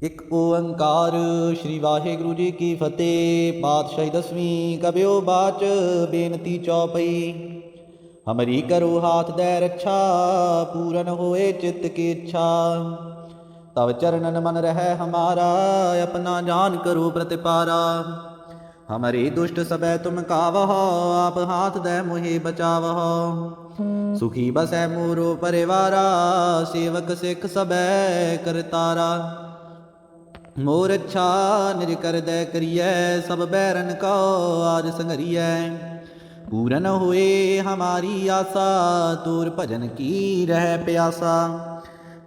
ਇੱਕ ਓੰਕਾਰ ਸ੍ਰੀ ਵਾਹਿਗੁਰੂ ਜੀ ਕੀ ਫਤਿਹ। ਪਾਤਸ਼ਾਹੀ ਦਸਵੀਂ ਕਬਿਓ ਬਾਚ ਬੇਨਤੀ ਚੌਪਈ। ਹਮਰੀ ਕਰੋ ਹਾਥ ਦੈ ਰੱਛਾ, ਪੂਰਨ ਹੋਏ ਚਿੱਤ ਕੀ ਇੱਛਾ। ਤਵ ਚਰਨਨ ਮਨ ਰਹਿ ਹਮਾਰਾ, ਆਪਣਾ ਜਾन करो प्रतिपारा। हमारे दुष्ट सबै तुम कावह, आप हाथ दे मोहि बचावह। सुखी बसै मोरो परिवारा, सेवक सिख सबै करतारा। मोर अच्छा निज कर दै करियै, सब बैरन को आज संघरियै। पूरन हुए हमारी आशा, तोर भजन की रह प्यासा।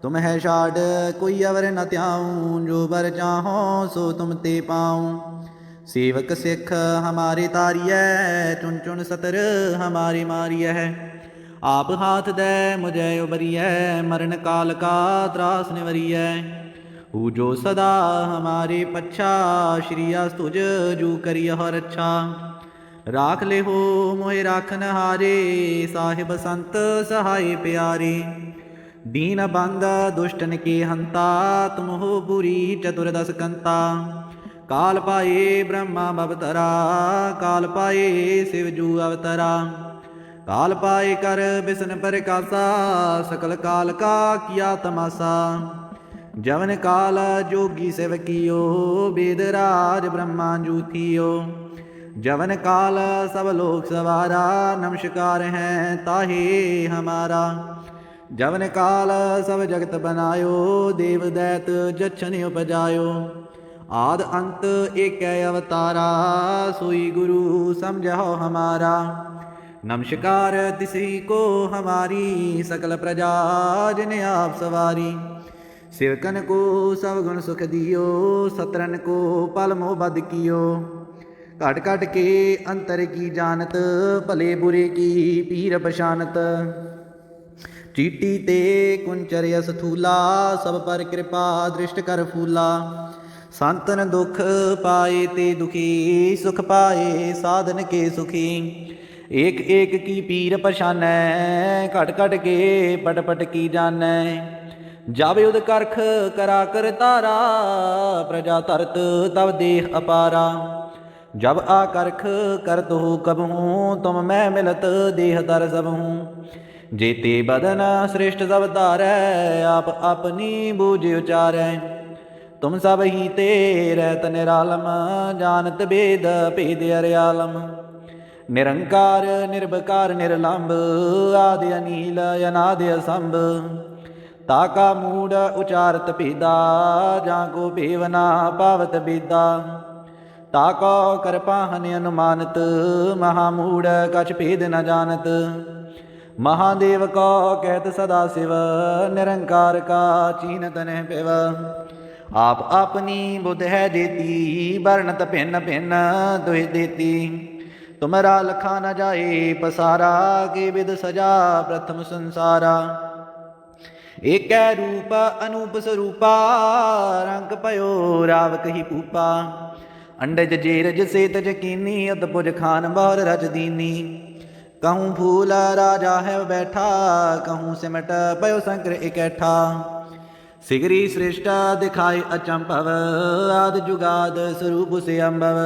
तुम है छाड़ कोई अवर न त्याऊं, जो बर चाहो सो तुम ते पाऊं। सेवक सिख हमारे तारियै, चुन चुन सतर हमारे मारियै। आप हाथ दे मुझे उबरियै, मरण काल का त्रास निवरियै। हू जो सदा हमारे पच्छा, श्री अस्तुज जू करिय रक्षा। राख ले हो मोहि राखन हारे, साहिब संत सहाय प्यारे। दीन बंद दुष्टन के हंता, तुम हो बुरी चतुर्दश कंता। काल पाए ब्रह्मा अवतरा, काल पाए शिव जू अवतरा। काल पाए कर बिसन प्रकाशा, सकल काल का किया तमाशा। जवन काल जोगी शिव कियो, वेद राज ब्रह्मा जू थियो। जवन काल सब लोक सवारा, नमस्कार है ताहे हमारा। जवन काल सब जगत बनायो, देव दैत जछन उपजायो। आद अंत एक अवतारा, सोई गुरु समझो हमारा। नमस्कार तिसही को हमारी, सकल प्रजा जिन आप सवारी। सेवकन को सब गुण सुख दियो, सतरन को पल मोह बद कियो। घट घट के अंतर की जानत, भले बुरे की पीर पशानत। चीटी ते कुंचर यस थूला, सब पर कृपा दृष्ट कर फूला। संतन दुख पाए ते दुखी, सुख पाए साधन के सुखी। एक एक की पीर पछानै, घट घट के पट पट की जानै। जब युद्ध करख करा कर तारा, प्रजा तरत तब देह अपारा। जब आकरख करत हो कबहूँ, तुम मैं मिलत देह दर सबहूँ। जेते बदन श्रेष्ठ सब धारै, आप अपनी बूझ उचारै। तुम सब ही ते रहत निरालम, जानत भेद भेद अरियालम। निरंकार निर्विकार निर्लंब, आदि अनील अनादि असंभ। ताका मूढ़ उचारत भेदा, जाको भेवना पावत बेदा। ताको कृपाहन अनुमानत, महामूढ़ कछ भेद न जानत। महादेव को कहत सदा शिव, निरंकार का चीनत न पिव। आप अपनी बुद्ध है देती, वर्णत भिन्न भिन्न दुहि देती। तुमरा लखा न जाए पसारा, के विद सजा प्रथम संसारा। एक रूप अनूप स्वरूपा, रंग पयो राव कही पूपा। अंडज जेरज सेत जकीनी, अदभुज खान बहुर रज दीनी। कहूँ फूल राजा है बैठा, कहूँ सिमट पयो शंकर इकैठा। सिगरी श्रेष्ठ दिखाए अचंभव, आद जुगाद स्वरूप से अम्भव।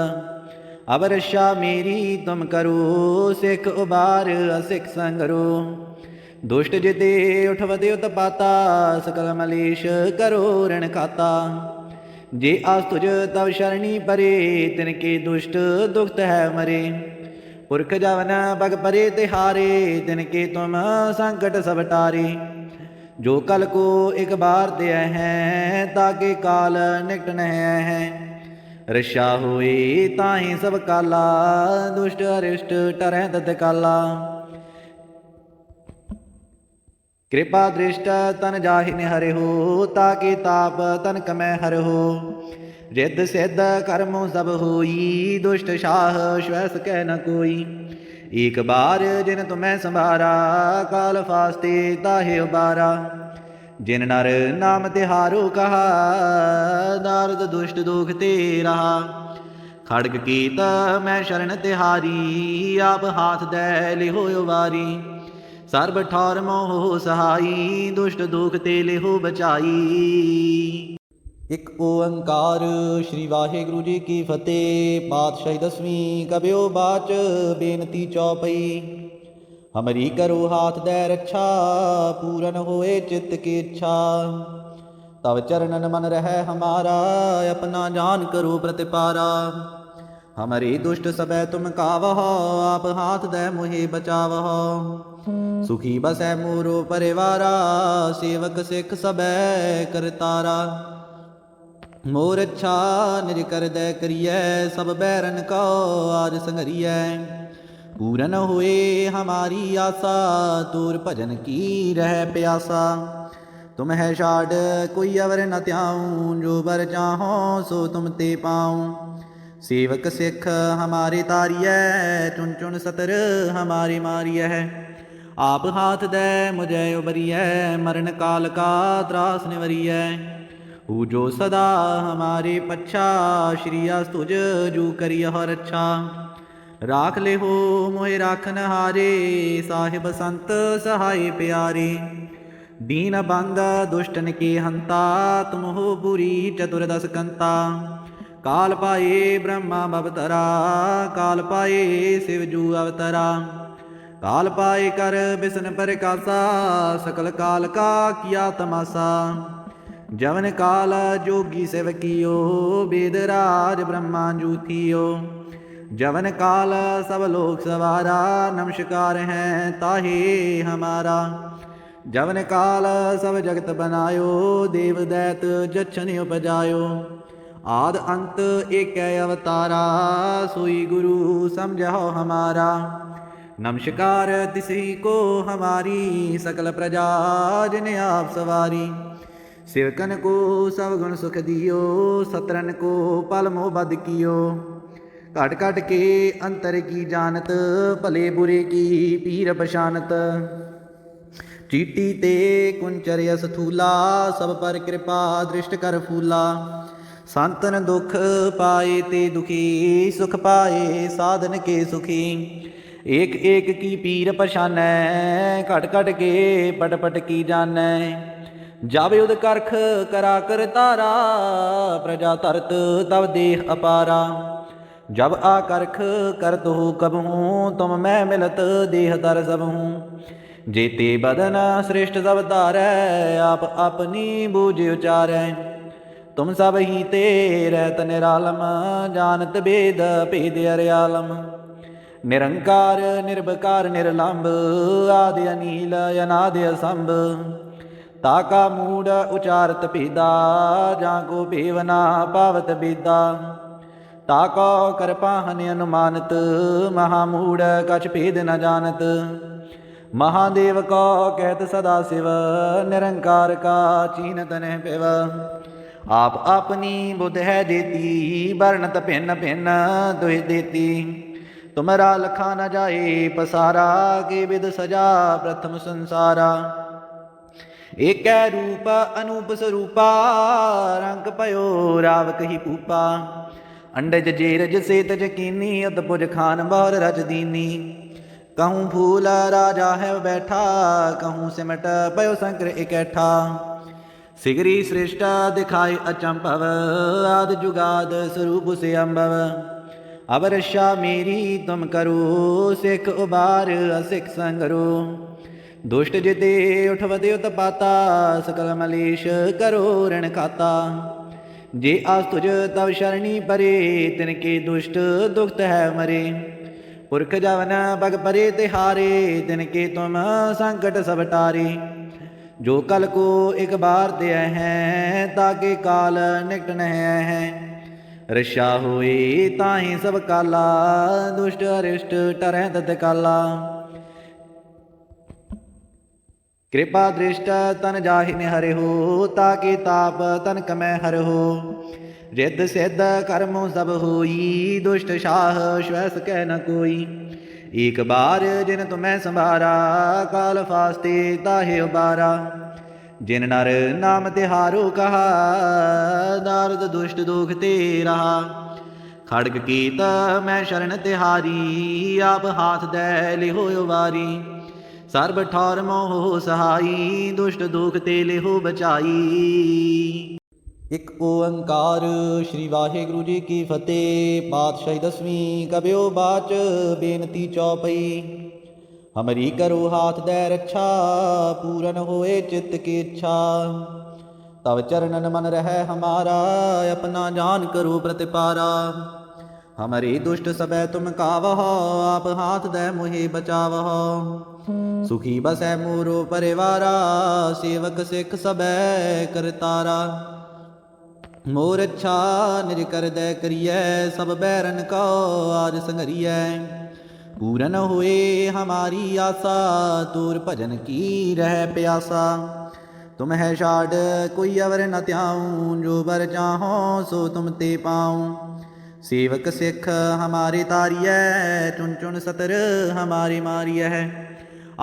अब रक्षा मेरी तुम करो, सिख उबार असिख संगरो। दुष्ट जिते उठवते उत्पाता, सकल मलेश करो ऋण खाता। जे आस तुझ तव शरणी परे, तिनके दुष्ट दुखत है मरे। पुरख जवन बग परे तिहारे, तिनके तुम संकट सब टारे। जो कल को एक बार दे हैं, ताके काल निकट न है। रक्षा हुए ताहि सब काला, दुष्ट अरिष्ट टरह तत्काला। कृपा दृष्ट तन जाहि निहरे हो, ताके ताप तन कमै हर हो। रिद्ध सिद्ध कर्मों सब होई, दुष्ट शाह श्वैस कह न कोई। एक बार जिन तुम्हें संभारा, काल फास्ते ताहे उबारा। जिन नर नाम तिहारो कहा, नारद दुष्ट दुख ते रहा। खड़ग कीत मैं शरण तिहारी, आप हाथ दे लिहो उबारी। सर्ब ठौर मोह सहाई, दुष्ट दुख ते लिहो बचाई। ਇੱਕ ਓੰਕਾਰ ਸ੍ਰੀ ਵਾਹਿਗੁਰੂ ਜੀ ਕੀ ਫਤਿਹ। ਪਾਤਸ਼ਾਹੀ ਦਸਵੀਂ ਕਬਿਓ ਬਾਚ ਬੇਨਤੀ ਚੌਪਈ। ਹਮਰੀ ਕਰੋ ਹਾਥ ਦੈ ਰੱਛਾ ਪੂਰਨ ਹੋਏ ਚਿੱਤ ਕੀ ਇੱਛਾ। ਤਵ ਚਰਨਨ ਮਨ ਰਹਿ ਹਮਾਰਾ ਆਪਣਾ ਜਾਨ ਕਰੋ ਪ੍ਰਤਿਪਾਰਾ। ਹਮਰੇ ਦੁਸ਼ਟ ਸਬੈ ਤੁਮ ਕਾਵਹ ਆਪ ਹਾਥ ਦੈ ਮੋਹਿ ਬਚਾਵਹ। ਸੁਖੀ ਬਸੈ ਮੋਰੋ ਪਰਿਵਾਰਾ ਸੇਵਕ ਸਿੱਖ ਸਬੈ ਕਰਤਾਰਾ। मोर अच्छा निज कर दे करिए सब बैरन को आज संघरिए। पूरन हुए हमारी आशा तोर भजन की रह प्यासा। तुम है छाड़ कोई अवर न त्याऊं जो बर चाहो सो तुम ते पाऊं। सेवक सिख हमारे तारिय चुन चुन सतर हमारे मारिय। आप हाथ दे मुझे उबरिय मरण काल का त्रास निवरिय। हु जो सदा हमारे पच्छा श्री अस्तुज जू करिय रक्षा। राख ले हो मोहि राखन हारे साहिब संत सहाय प्यारे। दीन बंद दुष्टन के हंता तुम हो बुरी चतुर्दश कंता। काल पाए ब्रह्मा अवतरा काल पाए शिव जू अवतरा। काल पाए कर बिसन प्रकाशा सकल काल का किया तमाशा। जवन काल जोगी सेवकियो वेद राज ब्रह्मा जूथियो। जवन काल सब लोक सवारा नमस्कार है ताहे हमारा। जवन काल सब जगत बनायो देव दैत जछन उपजायो। आद अंत एक अवतारा सोई गुरु समझो हमारा। नमस्कार तिसही को हमारी सकल प्रजा जिन आप सवारी। सेवकन को सब गुण सुख दियो सतरन को पल मोह बद कियो। घट घट के अंतर की जानत भले बुरे की पीर पशानत। चीटी ते कुंचर यस थूला सब पर कृपा दृष्ट कर फूला। संतन दुख पाए ते दुखी सुख पाए साधन के सुखी। एक एक की पीर पशानै घट घट के पट पट की जानै। जब युद्ध करख करा कर तारा प्रजा तरत तब देह अपारा। जब आकरख करत हो कबहूँ तुम मैं मिलत देह दर सब हूँ। जेते बदन श्रेष्ठ सब धारै आप अपनी बूझ उचारै। तुम सब ही ते रहत निरालम जानत भेद भेद अरियालम। निरंकार निर्भकार निर्लंब आदि अनील अनादि असंभ। ताका मूड उचारत भेदा जाको भेवना पावत बेदा। ताको करपाहन अनुमानत महामूड कछ भेद न जानत। महादेव को कहत सदा शिव निरंकार का चीनत न पिव। आप अपनी बुद्ध है देती वर्णत भिन्न भिन्न दुहि देती। तुमरा लखा न जाए पसारा के विद सजा प्रथम संसारा। एक रूप अनूप स्वरूपा रंग पयो राव कही पूपा। अंडज जेरज सेतज कीनी अदपुज खान बौर रज दीनी। कहूँ फूल राजा है बैठा कहूँ सिमट पयो शंकर इकैठा। सिगरी श्रेष्ठ दिखाए अचंभव आद जुगाद स्वरूप से अम्भव। अब रक्षा मेरी तुम करो सिख उबार असिख संगरो। दुष्ट जिते उठवते उत्पाता सकल मलेश करो ऋण खाता। जे आस्तुज तव शरणी परे तिनके दुष्ट दुखत है मरे। पुरख जवन बग परे तिहारे तिनके तुम संकट सब टारे। जो कल को एक बार दे हैं ताके काल निकट न है। रक्षा होए ताहि सब काला दुष्ट अरिष्ट टरह तत्काला। कृपा दृष्ट तन जाहि निहरे हो ताके ताप तन कमै हर हो। रिद्ध सिद्ध कर्मो सब होई दुष्ट शाह श्वैस कह न कोई। एक बार जिन तुम्हें संभारा काल फास्ते ताहे उबारा। जिन नर नाम तिहारो कहा नारद दुष्ट दुख ते रहा। खड़ग कीत मैं शरण तिहारी आप हाथ दे लिहो उबारी। सर्ब ठौर मोह सहाई दुष्ट दुख ते लिहो बचाई। ਇੱਕ ਓੰਕਾਰ ਸ੍ਰੀ ਵਾਹਿਗੁਰੂ ਜੀ ਕੀ ਫਤਿਹ। ਪਾਤਸ਼ਾਹੀ ਦਸਵੀਂ ਕਬਿਓ ਬਾਚ ਬੇਨਤੀ ਚੌਪਈ। ਹਮਰੀ ਕਰੋ ਹਾਥ ਦੈ ਰੱਛਾ ਪੂਰਨ ਹੋਏ ਚਿੱਤ ਕੀ ਇੱਛਾ। ਤਵ ਚਰਨਨ ਮਨ ਰਹਿ ਹਮਾਰਾ ਆਪਣਾ ਜਾਨ ਕਰੋ ਪ੍ਰਤਿਪਾਰਾ। ਹਮਰੇ ਦੁਸ਼ਟ ਸਬੈ ਤੁਮ ਕਾਵਹ ਆਪ ਹਾਥ ਦੈ ਮੋਹਿ ਬਚਾਵਹ। ਸੁਖੀ ਬਸੈ ਮੋਰੋ ਪਰਿਵਾਰਾ ਸੇਵਕ ਸਿੱਖ ਸਬੈ ਕਰਤਾਰਾ। मोर अच्छा निज कर दे करिए सब बैरन को आज संघरिए। पूरन हुए हमारी आशा तूर भजन की रह प्यासा। तुम है छाड़ कोई अवर न त्याऊं जो बर चाहो सो तुम ते पाऊं। सेवक सिख हमारे तारिय चुन चुन सतर हमारे मारिय।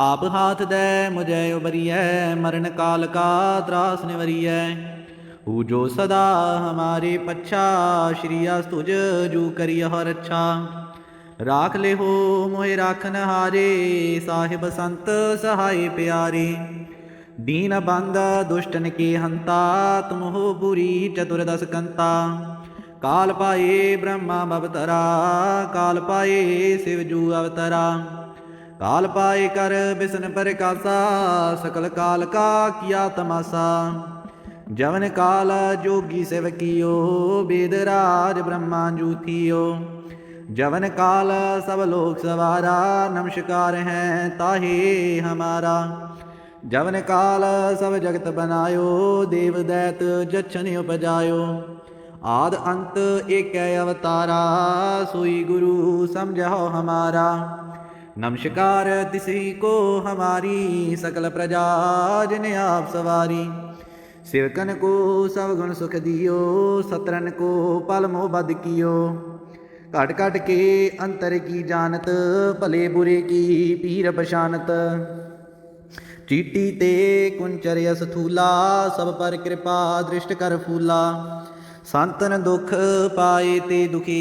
आप हाथ दे मुझे उबरिय मरण काल का त्रास निवरिय। हु जो सदा हमारे पच्छा श्री अस्तुज जू करिय रक्षा। राख ले हो मोहि राखन हारे साहिब संत सहाय प्यारे। दीन बंद दुष्टन के हंता तुम हो बुरी चतुर्दश कंता। काल पाए ब्रह्मा अवतरा काल पाए शिव जू अवतरा। काल पाए कर बिसन प्रकाशा सकल काल का किया तमाशा। जवन काल जोगी शिव कियो वेद राज ब्रह्मा जू थियो। जवन काल सब लोक सवारा नमस्कार है ताहे हमारा। जवन काल सब जगत बनायो देव दैत जछन उपजायो। आद अंत एक अवतारा सोई गुरु समझो हमारा। नमस्कार तिसी को हमारी सकल प्रजा जिन आप सवारी। सेवकन को सब गुण सुख दियो सतरन को पल मोह बद कियो। घट घट के अंतर की जानत भले बुरे की पीर पशानत। चीटी ते कुंचर यस थूला सब पर कृपा दृष्ट कर फूला। संतन दुख पाए ते दुखी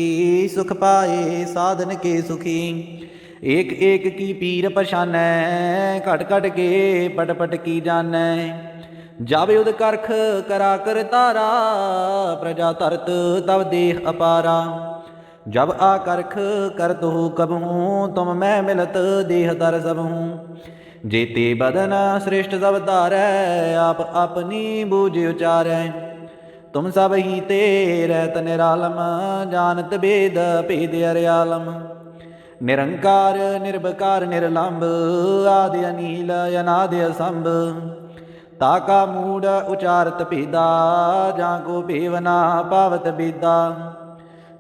सुख पाए साधन के सुखी। एक एक की पीर पशानै घट घट के पट पट की जानै। जब युद्ध करख करा कर तारा प्रजा तरत तब देह अपारा। जब आकरख करत हो कबहूँ तुम मैं मिलत देह दर सबहूँ। जेते बदन श्रेष्ठ सब धारै आप अपनी बूझ उचारै। तुम सब ही ते रहत निरालम जानत भेद भेद अरियालम। निरंकार निर्भकार निर्लंब आदि अनील अनादि असंभ। ताका मूड उचारत भेदा जाको भेवना पावत बेदा।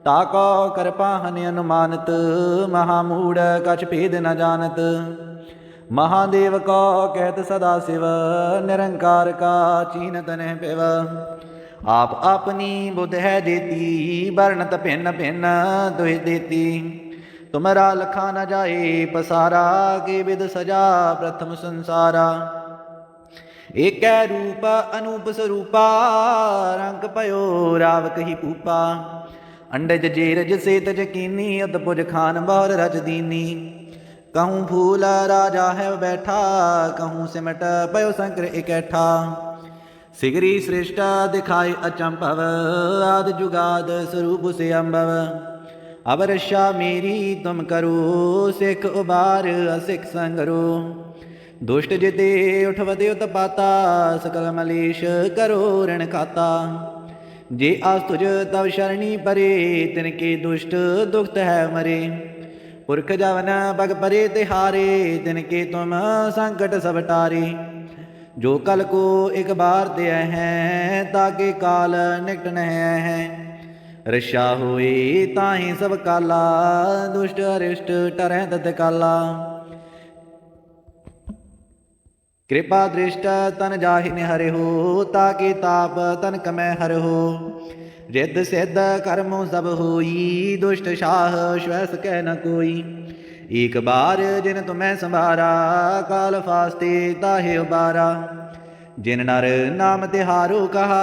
ताको कृपाहन अनुमानत महामूड कछ भेद न जानत। महादेव को कहत सदा शिव निरंकार का चीनत न पिव। आप अपनी बुद्ध है देती वर्णत भिन्न भिन्न दुहि देती। तुमरा लखा न जाए पसारा के विद सजा प्रथम संसारा। एक रूप अनूप स्वरूपा रंग पयो राव कही पूपा। अंडज जेरज सेतज कीनी अदपुज खान बौर रज दीनी। कहूँ फूल राजा है बैठा कहूँ सिमट पयो शंकर इकैठा। सिगरी श्रेष्ठ दिखाए अचंभव आद जुगाद स्वरूप से अम्भव। अब रक्षा मेरी तुम करो सिख उबार असिख संगरो। दुष्ट जिते उठवते उत्पाता सकल मलेश करो ऋण खाता। जे आस्तुज तव शरणी परे तिनके दुष्ट दुखत है मरे। पुरख जवन बग परे तिहारे तिनके तुम संकट सब टारे। जो कल को एक बार दे हैं ताके काल निकट न है। रक्षा होए ताहि सब काला दुष्ट अरिष्ट टरह तत काला। कृपा दृष्ट तन जाहि हरे हो ताके ताप तन कमै हर हो। रिद्ध सिद्ध कर्मो सब होई दुष्ट शाह श्वैस कह न कोई। एक बार जिन तुम्हें संभारा काल फास्ते ताहे उबारा। जिन नर नाम तिहारो कहा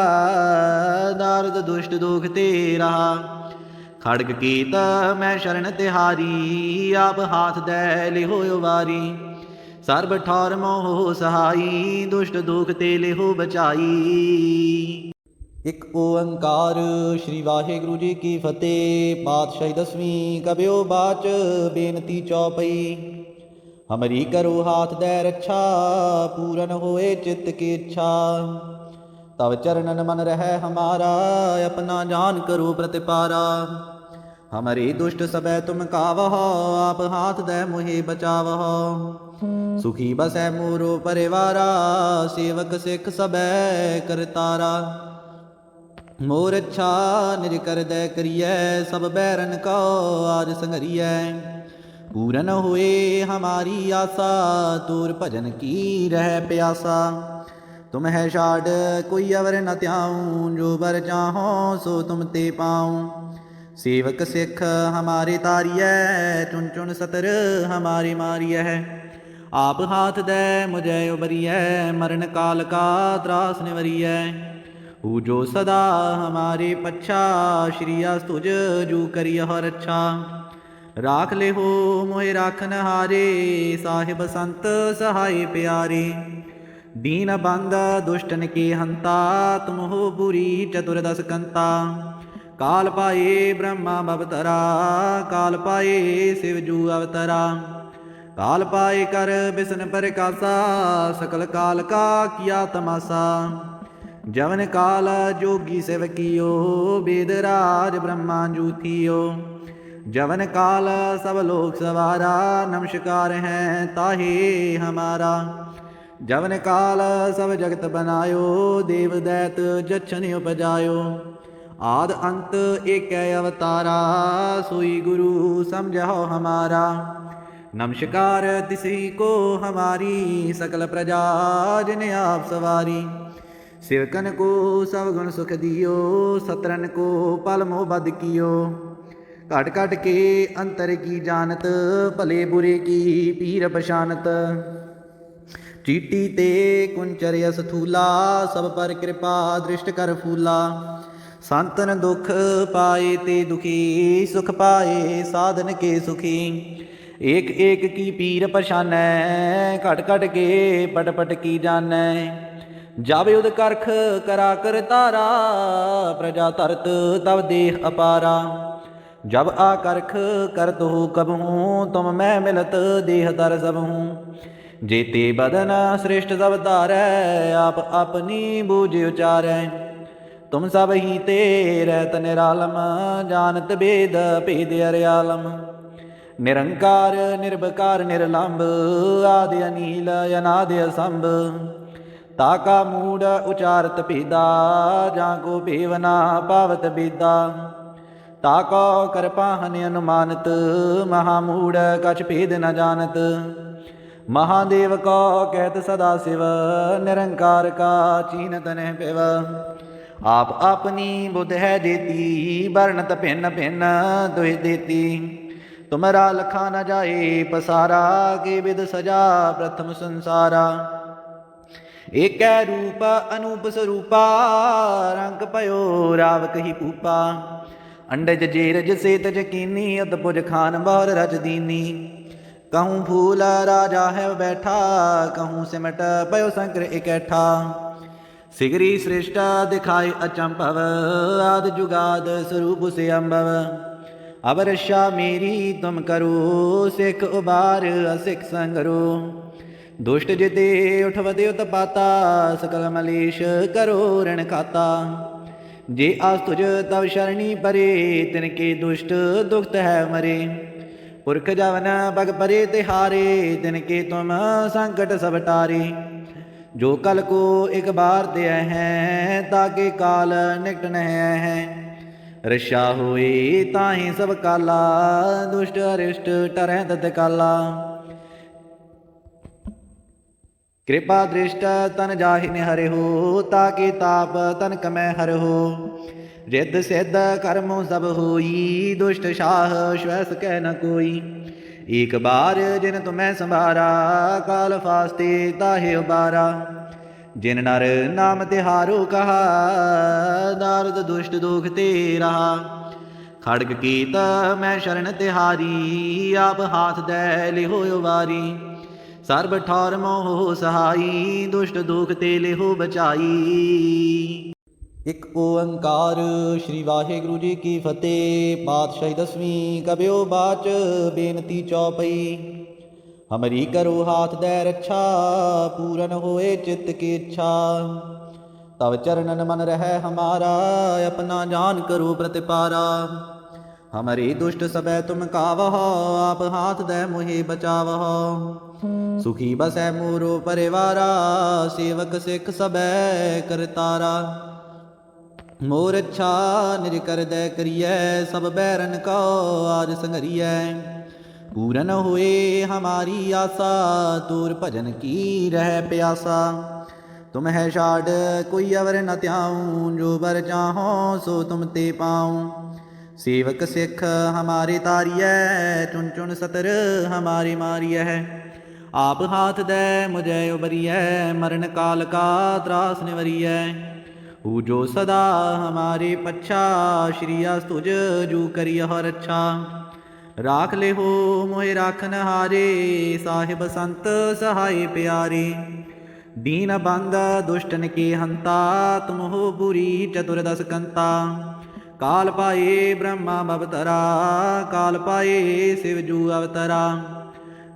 नारद दुष्ट दुख ते रहा। खड़ग कीत मैं शरण तिहारी आप हाथ दे लिहो उबारी। सर्ब ठौर मोह सहाई दुष्ट दुख ते लिहो बचाई। ਇੱਕ ਓੰਕਾਰ ਸ੍ਰੀ ਵਾਹਿਗੁਰੂ ਜੀ ਕੀ ਫਤਿਹ। ਪਾਤਸ਼ਾਹੀ ਦਸਵੀਂ ਕਬਿਓ ਬਾਚ ਬੇਨਤੀ ਚੌਪਈ। ਹਮਰੀ ਕਰੋ ਹਾਥ ਦੈ ਰੱਛਾ ਪੂਰਨ ਹੋਏ ਚਿੱਤ ਕੀ ਇੱਛਾ। ਤਵ ਚਰਨਨ ਮਨ ਰਹਿ ਹਮਾਰਾ ਆਪਣਾ ਜਾਨ ਕਰੋ ਪ੍ਰਤਿਪਾਰਾ। ਹਮਰੇ ਦੁਸ਼ਟ ਸਬੈ ਤੁਮ ਕਾਵਹ ਆਪ ਹਾਥ ਦੈ ਮੋਹਿ ਬਚਾਵਹ। ਸੁਖੀ ਬਸੈ ਮੋਰੋ ਪਰਿਵਾਰਾ ਸੇਵਕ ਸਿੱਖ ਸਬੈ ਕਰਤਾਰਾ। मोर अच्छा निज कर दे करिए सब बैरन को आज संघरिए। पूरन हुए हमारी आशा तोर भजन की रह प्यासा। तुम है छाड़ कोई अवर न त्याऊं जो बर चाहो सो तुम ते पाऊं। सेवक सिख हमारे तारिय चुन चुन सतर हमारी मारिय। आप हाथ दे मुझे उबरिय मरण काल का त्रास निवरिय। हु जो सदा हमारे पच्छा श्री अस्तुज जू करियह रच्छा। राख ले हो मोहि राखन हारे साहिब संत सहाय प्यारे। दीन बंद दुष्टन के हंता तुम हो बुरी चतुर्दश कंता। काल पाए ब्रह्मा बवतरा काल पाए शिव जू अवतरा। काल पाए कर बिसन प्रकाशा सकल काल का किया तमाशा। जवन काल जोगी सेवकियो वेद राज ब्रह्मा जूथियो। जवन काल सब लोक सवारा नमस्कार है ताहे हमारा। जवन काल सब जगत बनायो देव दैत जछन उपजायो। आद अंत एक अवतारा सोई गुरु समझो हमारा। नमस्कार तिसी को हमारी सकल प्रजा जिन आप सवारी। सेवकन को सब गुण सुख दियो सतरन को पल मोह बद कियो। घट घट के अंतर की जानत भले बुरे की पीर पशानत। चीटी ते कुंचर यस थूला सब पर कृपा दृष्ट कर फूला। संतन दुख पाए ते दुखी सुख पाए साधन के सुखी। एक एक की पीर पशानै घट घट के पट पट की जानै। जब युद्ध करख करा कर तारा प्रजा तरत तब देह अपारा। जब आकरख करत हो कबहूँ तुम मैं मिलत देह दर सबहूँ। जेते बदन श्रेष्ठ सब धारै आप अपनी बूझ उचारै। तुम सब ही ते रहत निरालम जानत भेद भेद अरियालम। निरंकार निर्भकार निर्लंब आदि अनील अनादि असंभ। ताका मूड उचारत भेदा जाको भेवना पावत बेदा। ताको कृपाहन अनुमानत महामूड कछ भेद न जानत। महादेव को कहत सदा शिव निरंकार का चीनत न पिव। आप अपनी बुद्ध है देती वर्णत भिन्न भिन्न दुहि देती। तुमरा लखा न जाए पसारा के विद सजा प्रथम संसारा। एक रूप अनूप स्वरूपा रंग पयो राव कही पूपा। अंडज जेरज सेतज कीनी अतपुज खान बौर रच दीनी। कहूँ फूल राजा है बैठा कहूँ सिमट पयो शंकर इकैठा। सिगरी श्रेष्ठ दिखाए अचंभव आद जुगाद स्वरूप से अम्भव। अब रक्षा मेरी तुम करो सिख उबार असिख संगरो। दुष्ट जिते उठवते उत्पाता सकल मलेश करो ऋण खाता। जे आस्तुज तव शरणी परे तिनके दुष्ट दुखत है मरे। पुरख जवन बग परे तिहारे तिनके तुम संकट सब टारे। जो कल को एक बार ते हैं ताके काल निकट न है। रक्षा होए ताहि सब काला दुष्ट अरिष्ट टरह तत काला। कृपा दृष्ट तन जाहि हरे हो ताके ताप तन कमै हर हो। रिद्ध सिद्ध कर्मो सब होई दुष्ट शाह श्वैस कह न कोई। एक बार जिन तुम्हें संभारा काल फास्ते ताहे उबारा। जिन नर नाम तिहारो कहा नारद दुष्ट दुख ते रहा। खड़ग कीत मैं शरण तिहारी आप हाथ दे लिहो उबारी। सर्ब ठौर मोह सहाई दुष्ट दुख ते लेहो बचाई। ਇੱਕ ਓੰਕਾਰ ਸ੍ਰੀ ਵਾਹਿਗੁਰੂ ਜੀ ਕੀ ਫਤਿਹ। ਪਾਤਸ਼ਾਹੀ ਦਸਵੀਂ ਕਬਿਓ ਬਾਚ ਬੇਨਤੀ ਚੌਪਈ। ਹਮਰੀ ਕਰੋ ਹਾਥ ਦੈ ਰੱਛਾ ਪੂਰਨ ਹੋਏ ਚਿੱਤ ਕੀ ਇੱਛਾ। ਤਵ ਚਰਨਨ ਮਨ ਰਹਿ ਹਮਾਰਾ ਆਪਣਾ ਜਾਨ ਕਰੋ ਪ੍ਰਤਿਪਾਰਾ। ਹਮਰੇ ਦੁਸ਼ਟ ਸਬੈ ਤੁਮ ਕਾਵਹ ਆਪ ਹਾਥ ਦੈ ਮੋਹਿ ਬਚਾਵਹ। ਸੁਖੀ ਬਸੈ ਮੋਰੋ ਪਰਿਵਾਰਾ ਸੇਵਕ ਸਿੱਖ ਸਬੈ ਕਰਤਾਰਾ। मोर अच्छा निज कर दे करिए सब बैरन को आज संगरिए। पूरन हुए हमारी आशा तूर भजन की रह प्यासा। तुम है शाड कोई अवर न त्याऊं जो बर चाहो सो तुम ते पाऊं। सेवक सिख हमारे तारिय चुन चुन सतर हमारे मारिय। आप हाथ दे मुझे उबरिय मरण काल का त्रास निवरिय। हु जो सदा हमारे पच्छा श्री अस्तुज जू करियह रक्षा। राख ले हो मोहि राखन हारे साहिब संत सहाय प्यारे। दीन बंद दुष्टन के हंता तुम हो बुरी चतुर्दश कंता। काल पाए ब्रह्मा बवतरा काल पाए शिव जू अवतरा।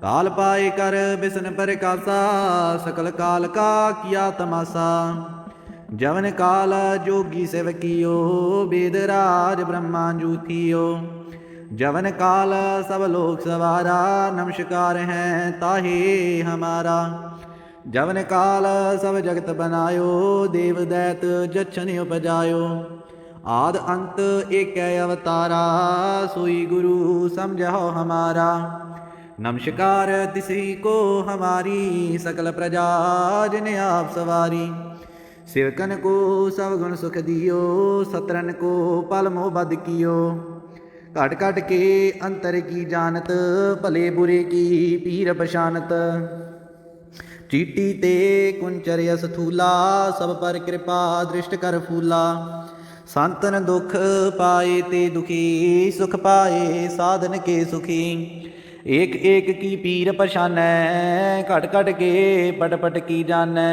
काल पाए कर बिसन प्रकाशा सकल काल का किया तमाशा। जवन काल जोगी सेवकियो वेद राज ब्रह्मा जूथियो। जवन काल सब लोक सवारा नमस्कार है ताहे हमारा। जवन काल सब जगत बनायो देव दैत जछन उपजायो। आद अंत एक अवतारा सोई गुरु समझो हमारा। नमस्कार तिसी को हमारी सकल प्रजा जिन आप सवारी। सेवकन को सब गुण सुख दियो सतरन को पल मोह बद कियो। घट घट के अंतर की जानत भले बुरे की पीर पशानत। चीटी ते कुंचर यस थूला सब पर कृपा दृष्ट कर फूला। संतन दुख पाए ते दुखी सुख पाए साधन के सुखी। एक एक की पीर पशानै घट घट के पट पट की जानै।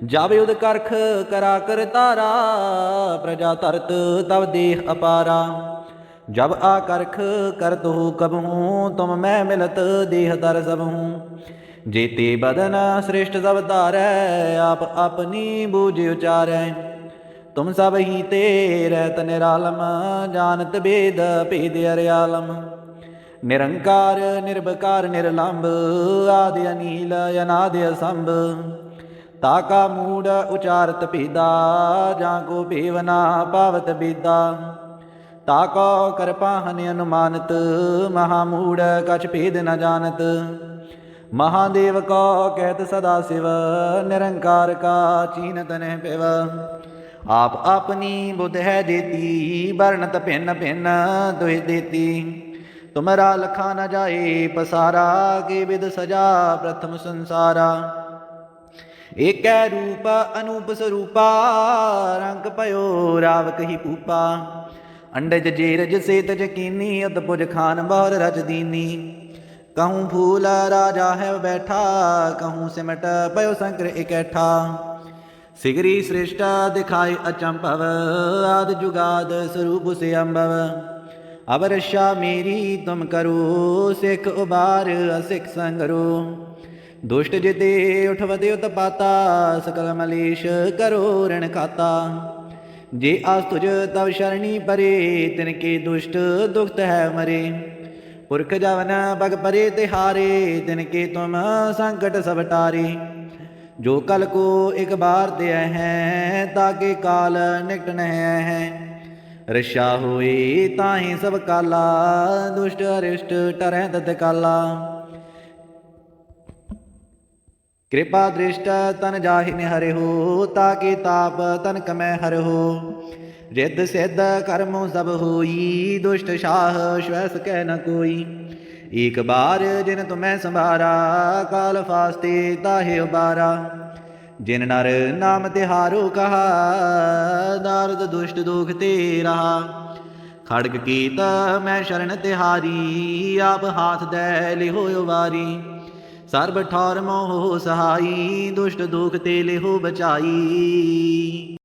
जब युद्ध करख करा कर तारा प्रजा तरत तब देह अपारा। जब आकरख करत हो कबहूँ तुम मैं मिलत देह दर सबहूँ। जेते बदन श्रेष्ठ सब धारै आप अपनी बूझ उचारै। तुम सब ही ते रहत निरालम जानत भेद भेद अरियालम। निरंकार निर्भकार निर्लंब आदि अनील अनादि असंभ। ताका मूड उचारत भेदा जाको भेवना पावत बेदा। ताको कृपाहन अनुमानत महामूड कछ भेद न जानत। महादेव को कहत सदा शिव निरंकार का चीनत न पिव। आप अपनी बुद्ध है देती वर्णत भिन्न भिन्न दुहि देती। तुमरा लखा न जाए पसारा के विद सजा प्रथम संसारा। एक रूप अनूप स्वरूपा रंग पयो रावक ही पूपा। अंडज जेरज सेतज कीनी अदपुज खान बौर रज दीनी। कहूँ फूल राजा है बैठा कहूँ सिमट पयो शंकर इकैठा। सिगरी श्रेष्ठ दिखाए अचंभव आद जुगाद स्वरूप से अम्भव। अब रक्षा मेरी तुम करो सिख उबार असिख संगरो। दुष्ट जिते उठवते उत्पाता सकल मलेश करो ऋण खाता। जे आस तुझ तव शरणी परे तिनके दुष्ट दुखत है मरे। पुरख जवन बग परे तिहारे तिनके तुम संकट सब टारे। जो कल को एक बार दे हैं ताके काल निकट न है। रक्षा होए ताहि सब काला दुष्ट अरिष्ट टरह तत्काला। कृपा दृष्ट तन जाहि हरे हो ताके ताप तन कमै हर हो। रिद्ध सिद्ध कर्मो सब होई दुष्ट शाह श्वैस कह न कोई। एक बार जिन तुम्हें संभारा काल फास्ते ताहे उबारा। जिन नर नाम तिहारो कहा नारद दुष्ट दुख ते रहा। खड़ग कीत मैं शरण तिहारी आप हाथ दे लिहो उबारी। सर्ब ठौर मोह सहाई दुष्ट दुख ते लिहो बचाई।